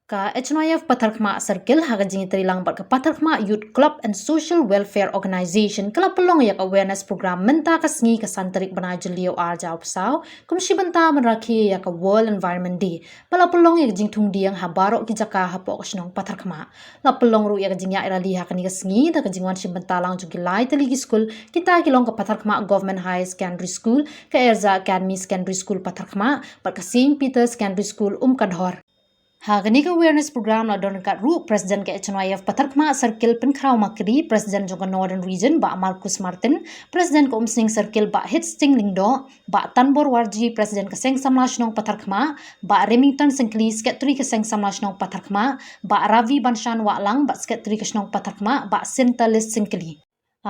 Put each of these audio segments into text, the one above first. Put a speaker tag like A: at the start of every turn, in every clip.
A: Ka HNIF Patharkhma Circle hagajing terilang bat ka Patharkhma Youth Club and Social Welfare Organization kala pelong yak awareness program menta ka sngi ka santarik banajul liu arja upsaw kumshi banta manrakhi yak World Environment Day pala pelong yak jing tung diang habarok ki jaka hapok snong Patharkhma la pelong ru yak jing ya irali hakani ka sngi da ka jingwan shi banta lang jugi lai tali school kita kilong ka Patharkhma Government High Secondary School ka Erza Academy Secondary School Patharkhma bat ka St Peter Secondary School Kadhor Hagani ka awareness program la don kat ru President ke HNIF Patharkhma Circle Penkrau Makri President jong Northern Region ba Marcus Martin President ko Umsing Circle ba Hitsting Lingdo ba Tanbor Warji President ka Seng Samlash nong Patharkhma ba Remington Singkli Sekretary ka Seng Samlash nong Patharkhma ba Ravi Banshan Walang ba Sekretary ka nong Patharkhma ba Sintalis Singkli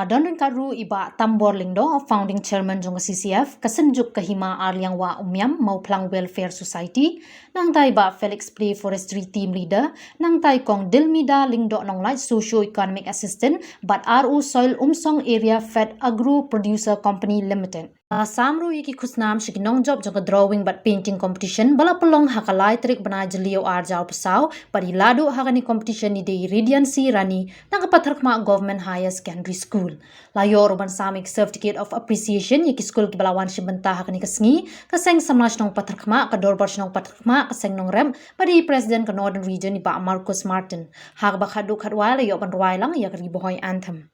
A: Don karu iba Tambor Lingdo founding chairman jong CCF kasenjuk kahima Arliang wa Umyam Mauplang Welfare Society nang tai ba Felix Play Forestry team leader nang tai kong Dilmida Lingdo nong light socio economic assistant but RU Soil Umsong Area Fed Agro Producer Company Limited Samru yiki khusnam shikinong job jong drawing but painting competition bala pelong hakalai trik bana jelio arjau pesaw pari ladu hakani competition ni de Radiancy Rani nang Patharkhma Government Higher Secondary School layor ban samik certificate of appreciation yiki school ki balawan shibenta hakani kasngi kaseng samlash nong Patharkhma ka dorbar nong Patharkhma kaseng nong rem pari president ka Northern Region ni ba Marcus Martin hak ba khadu khatwa la yo ban rwai lang yak ri bohoy anthem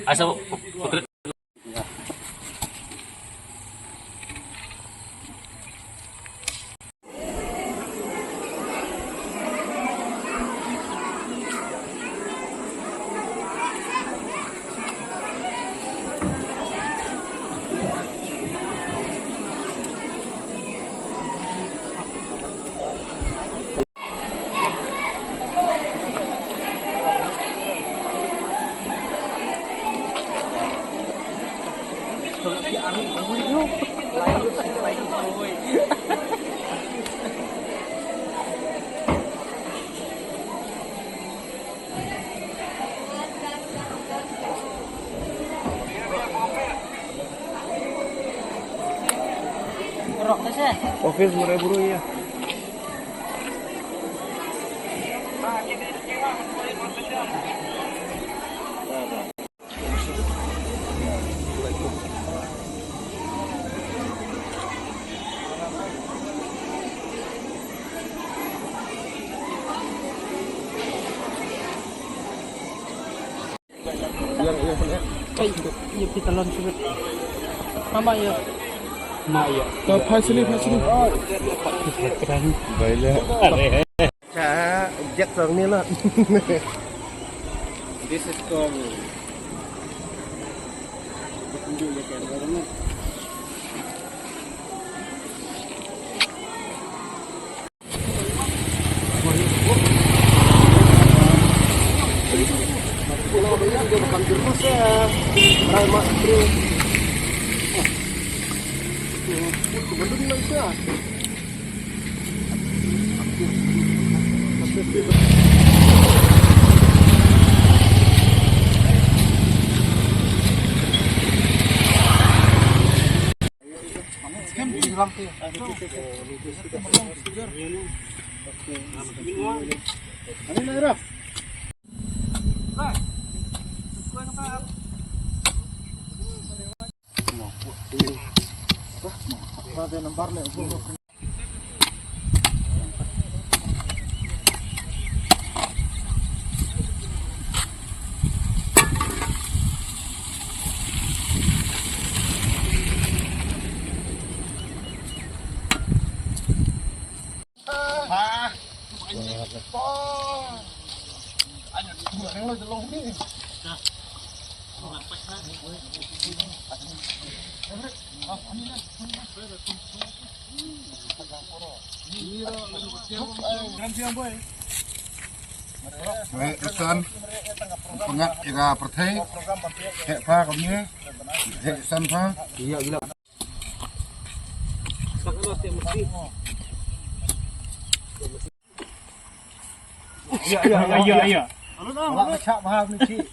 B: Asa putri Office buru-buru ya.
C: Iya kita lawan sulit. Mama ya.
B: Ma ya.
C: Kau pasili.
B: Baiklah.
C: Cak, objek orang ni lah.
B: This is called tunjuk ya kan government.
C: Ganti yang boy.
D: Baik, Ustaz. Pengat ira perthai. Hek pha kom ni. Hek san pha.
C: Iya gila.
B: Iya.
C: Awak macam mahal ni cik.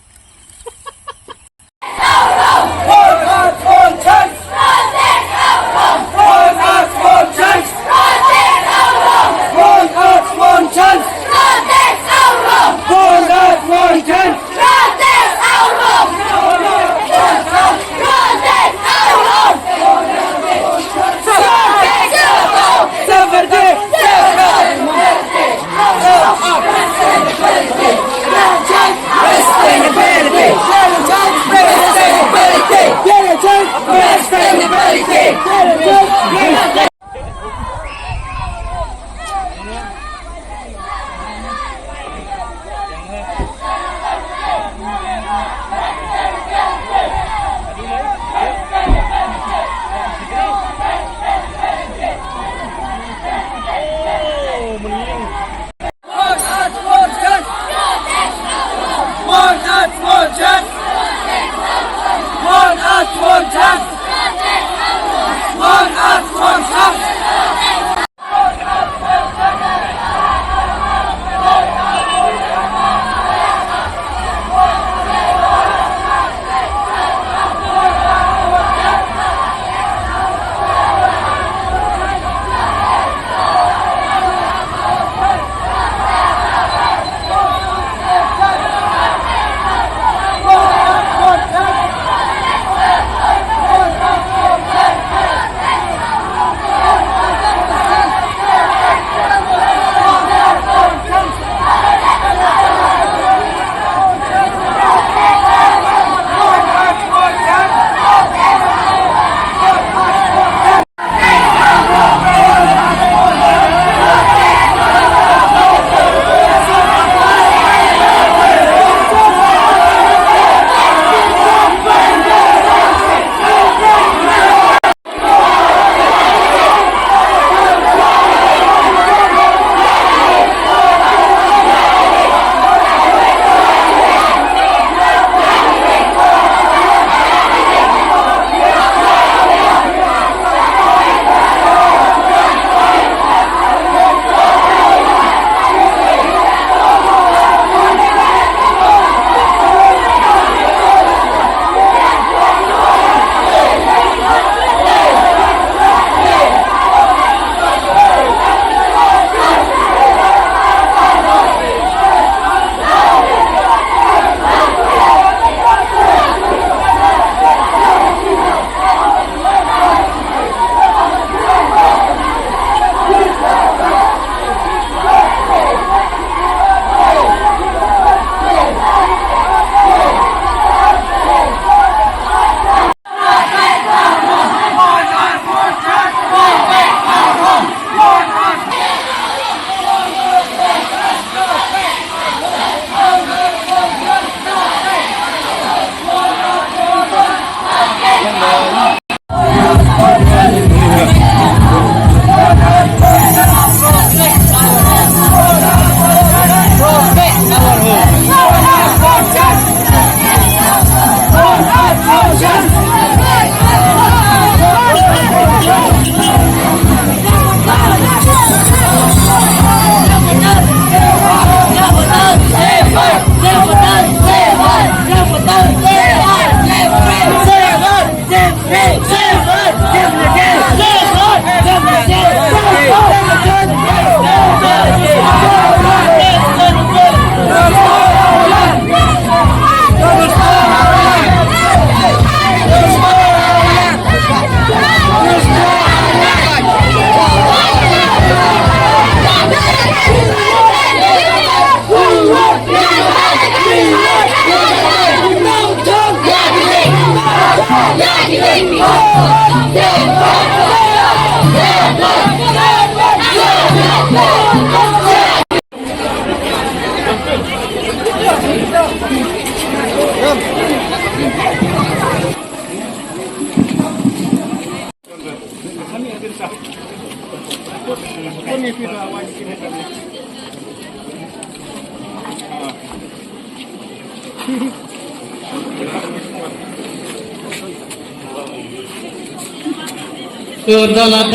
E: Dalam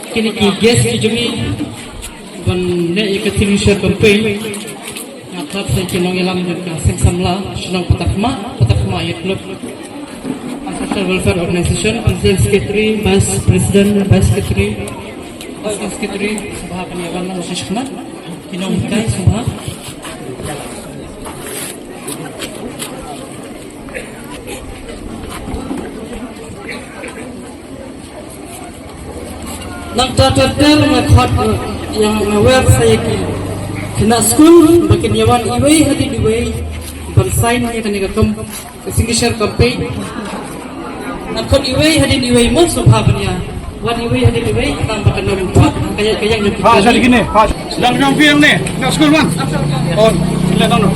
E: kini guest jumi ban ne ikating share campaign ngatat sa kinong ilang ka sing samla sunang patakma youth club social welfare organization council secretary vice president vice secretary sabah paniawan ng sishmat kinong hikay sabah nagtatater naghat yang aware saya kena school bakin yawan iway hadi iway bansain ya kaniga kam signature campaign nakon iway hadi iway mo subhabnya wan iway hadi iway tambah kena rumput kaya yang
C: Pak, saya gini, Pak. Sedang camping nih. Nak school, Bang. Oh, lihat dong.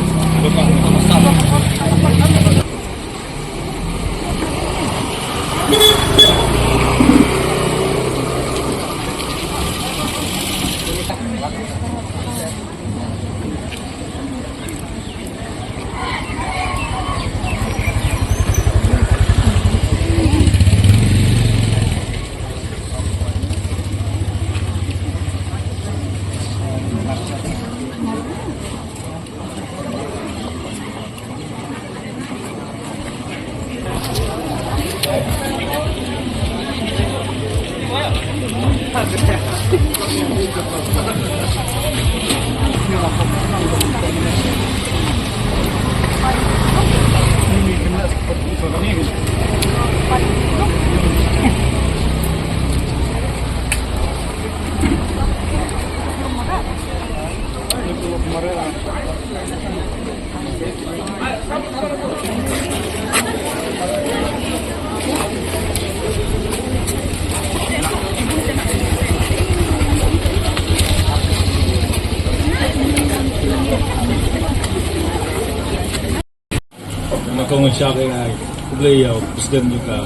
F: Kau nge-share dengan beliau presiden juga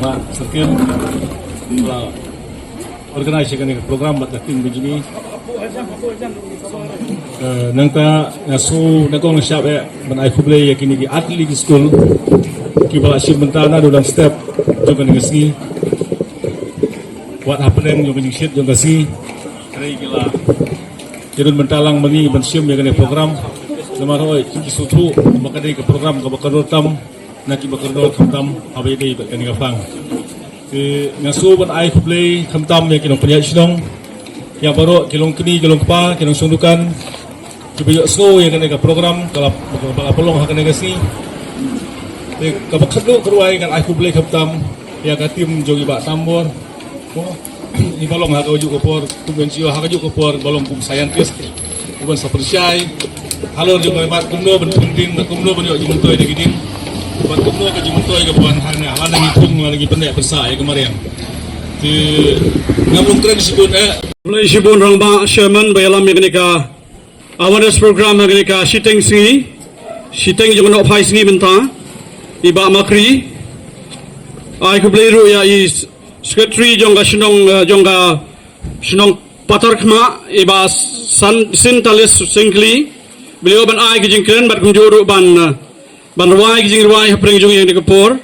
F: Pak Sarkil telah organisasi program buat tim begini nangka ngasu nakong nge-share menai beliau yakini di atlet school kibala simentana dalam step juga negasi buat apa yang juga nyusit juga si kali gila jadi mentalang meni bensium yakini program nama roy kiki sutu makadai ke program ke bakar tam nak bakar tam apa ini kan ngafang ke ngasu ban ai play tam yang kinong penyak sinong yang baru kilong kini kilong pa kilong sundukan ke so yang kan ke program kalau pelong akan negasi ke bakar keruai kan ai play tam yang ke tim jogi bak tambor ni balong ha ujuk ke por tuben sio ha ujuk ke por balong kum scientist bukan seperti halo di bawah kumno penting kumno banyak jumutoi lagi din buat kumno ke jumutoi ke buan hanya ada hitung lagi pendek besar ya kemarin di ngabung keren sibun
C: Mulai sibun rang ba Sherman bayalam menika awareness program menika siteng jangan nak pai singi benta iba makri ai ku bleru ya is secretary jongga sinong patar khma iba sin talis singli beliau ban ai kijing keren bat kunjuru ban ruai kijing ruai hapring jung yang dikepor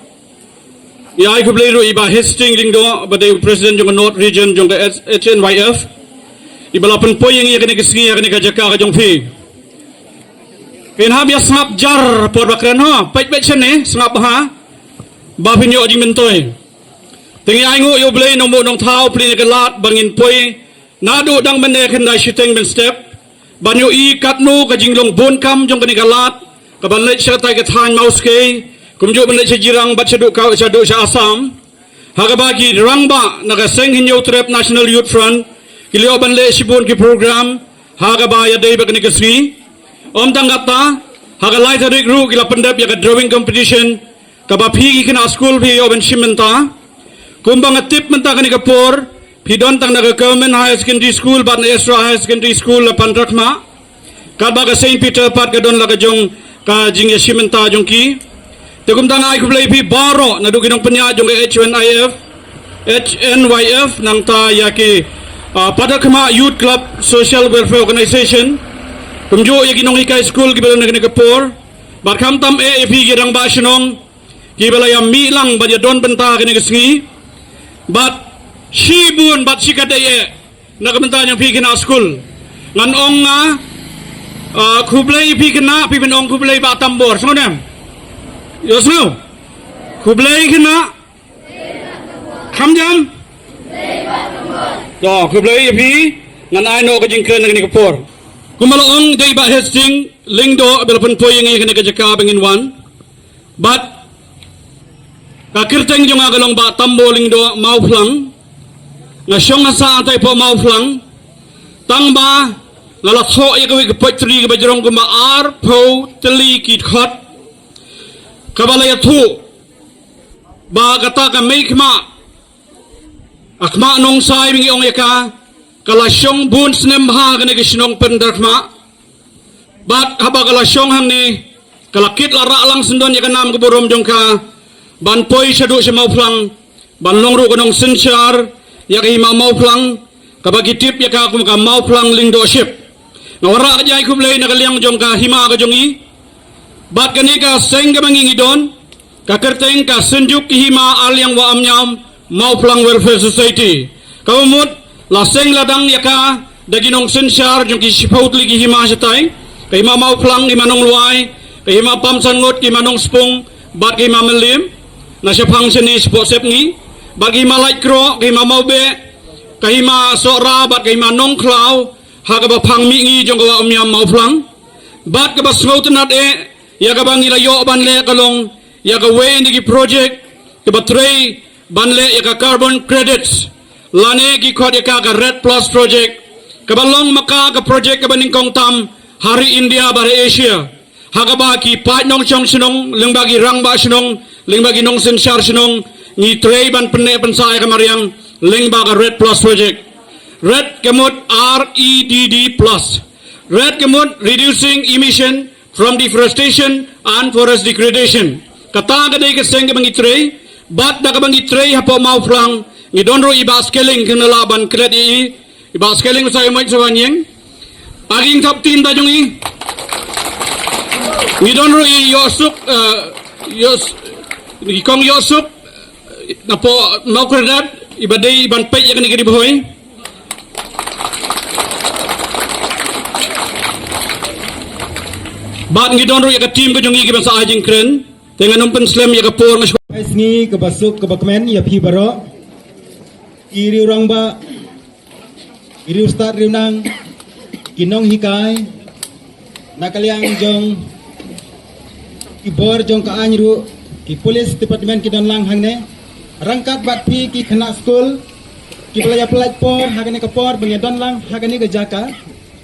C: ya ai ku bleru iba hosting jing do badai president jong north region jong HNYF iba lapan poyeng ya kene kesingi ya kene kajaka kajong fi ken habia sngap jar por bakran ha pait chene sngap ha ba pinyo jing mentoi tingi ai ngu yo blei no mo nong thau pli ke lat bangin poi nadu dang mene khendai shiteng ben step banyo I katnu ka jinglong bon kam jong kani galat ka banle chatai ka than mauske kumjo banle jirang bat chadu ka chadu sa Assam haga bagi rangba naga seng hinyo trap National Youth Front kilio banle sibon ki program haga ba ya dei bakani kasri om tangata haga lai tarik ru kila pendap ya ka drawing competition ka ba phi kina school phi yo ban shimenta kumbang atip menta kani kapor Pidon tang naga government high secondary school bat na Esra high secondary school la Pandrakma kadba ka Saint Peter pat ka don la ka jong ka jing yashimenta jong ki tekum tang ai kublai pi baro na du kinong penya jong HNYF nang ta yaki Pandrakma Youth Club Social Welfare Organization kumjo ya kinong high school gibala na kapor bat kam tam AAP girang ba sinong gibala ya mi lang ba don benta kini kesngi but shibun but sikadaye nakabenta yang pi kena school ngan ong nga kublay pi kena pi benong kublay ba tambor sonam yosno kublay kena kamjam do kublay pi ngan ai no ka jingken ngani kapor kumalong dai ba hesting lingdo belpon poyeng ngani ka jaka bengin wan but kakirteng jong agalong ba tambo lingdo mau flang nga syong asa antay po mau flang tangba ngalatho ikawi kapatri kabajrong kumaar po teli kit khot kabalaya thu ba kata ka may kma akma nong sai bingi ong yaka kalasyong bun snem ha gani kisnong pendarkma bat haba kalasyong hamni kalakit lara lang sendon yaka nam kuburom jong ka ban poi syadu si mau flang ban longru kanong sensyar yaka hima mau flang kabagi tip yaka aku ka mau flang lingdo ship ngawara kajay kublay nakaliang jong ka hima ka jongi bat kani ka seng ka mangingi don kakerteng ka senjuk ki hima aliang wa amnyam mau flang welfare society kawamut la seng ladang yaka daginong sensyar jong ki sipautli ki hima satay ka hima mau flang ki manong luay ka hima pamsangot ki manong spong bat ki hima melim na siya function ni sep ni bagi malai kro kay mamaube kay ma sora bat kay manong klaw ha ka ba phang mi ngi jong ka umyam mau flang bat ka ba smout nat e ya ka ba ngilayo ban le kalong ya ka way ni ki project ka ba tray ban le ya ka carbon credits lane ki khod ya ka red plus project ka ba long maka ka project ka ba ning kong tam hari India bare Asia ha ka ba ki pat nong chong sinong lengbagi rang ba sinong lengbagi nong sensyar sinong ni tray ban penne pensai kamariang lengbaga red plus project red kemut REDD plus red kemut reducing emission from deforestation and forest degradation kata kadai keseng ke bangi tray bat da bangi tray hapo mau flang ni donro iba scaling kenala ban kredi iba scaling saya mai sawanyeng aging top team da jongi ni donro i yosuk kong yosuk napo mau kredat ibadai iban pay ya kani kadi boy bat ngidon ro ya ka team ko jongi ki basa ajing kren dengan umpen slam ya ka por ngas
B: Isngi kebasuk kebakmen ya pi baro iri orang ba iri ustad riunang kinong hikai nakaliang jong ibor jong ka anyru ki polis departemen ki don lang hangne rangkat bat pi ki khana school ki pelaj por hagane ka por bang don lang hagane ka jaka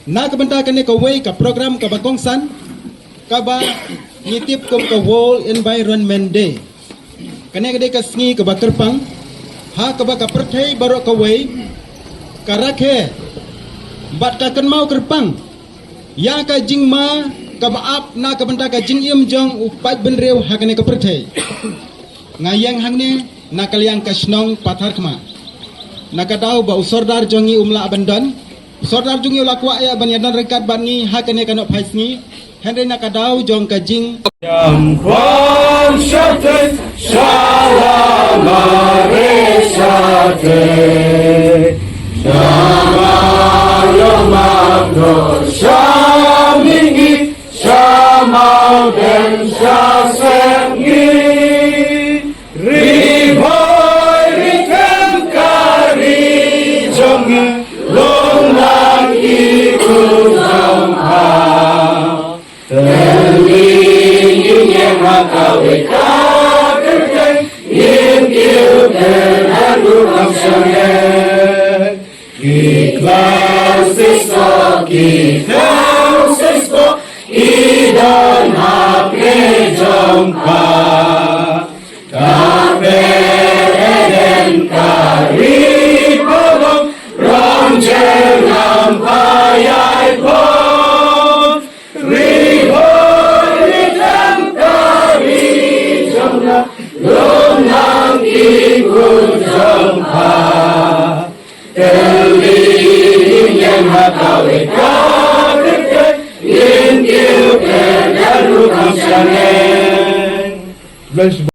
B: na ka benta kane ka way ka program ka bagongsan ka ba ngitip ko ka World Environment Day kane ka de ka sngi ka ba kerpang ha ka ba ka perthai baro ka way ka rakhe bat ka kan mau kerpang ya ka jingma ka baap na ka benta ka jingim jong upat benrew hagane ka perthai ngayang hangne nakaliang kasnong pathar kma nakadaw ba usordar jongi umla abandon sordar jongi ula kwa ya banyadan rekat bangi hakane kanok phaisni henry nakadaw jong kajing